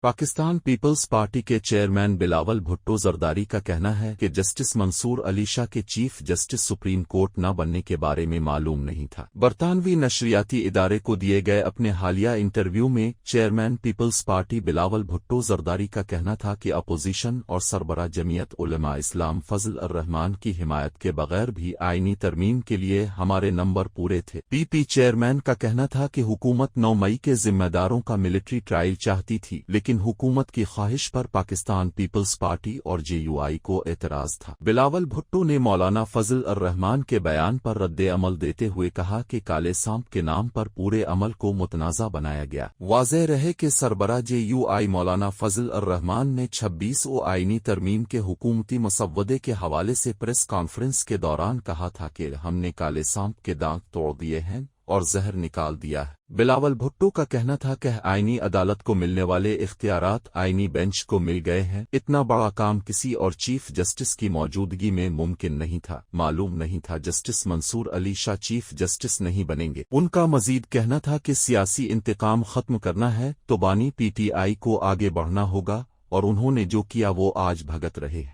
Pakistan peoples party के chairman Bilawal Bhutto Zardari का कहना है कि जस्टिस मंसूर अली शाह के चीफ जस्टिस सुप्रीम कोर्ट न बनने के बारे में मालूम नहीं था। बरतानवी नशरियाती इदारे को दिए गए अपने हालिया इंटरव्यू में chairman Peoples Party Bilawal Bhutto Zardari का कहना था कि अपोजिशन और सरबरा जमीयत उलमा इस्लाम फजल अर रहमान की हिमायत के बगैर भी आईनी तरमीम के लिए हमारे नंबर पूरे थे। पीपी चेयरमैन का कहना था कि हुकूमत 9 मई के जिम्मेदारों का मिलिट्री ट्रायल चाहती थी, लेकिन हुकूमत की ख्वाहिश पर पाकिस्तान पीपल्स पार्टी और जेयूआई को एतराज था। बिलावल भुट्टो ने मौलाना फजल अर रहमान के बयान पर रद्द अमल देते हुए कहा कि काले सांप के नाम पर पूरे अमल को मुतनाज़ा बनाया गया। वाज़ेह रहे कि सरबरा जेयूआई मौलाना फजल अर रहमान ने 26 आईनी तरमीम के हुकूमती मसवदे के हवाले से प्रेस कॉन्फ्रेंस के दौरान कहा था कि हमने काले सांप के दांत तोड़ दिए हैं और जहर निकाल दिया है। बिलावल भुट्टो का कहना था कि आईनी अदालत को मिलने वाले इख्तियारात आईनी बेंच को मिल गए हैं। इतना बड़ा काम किसी और चीफ जस्टिस की मौजूदगी में मुमकिन नहीं था। मालूम नहीं था justice Mansoor Ali Shah chief justice नहीं बनेंगे। उनका मजीद कहना था कि सियासी इंतकाम खत्म करना है तो बानी पीटीआई को आगे बढ़ना होगा और उन्होंने जो किया वो आज भगत रहे।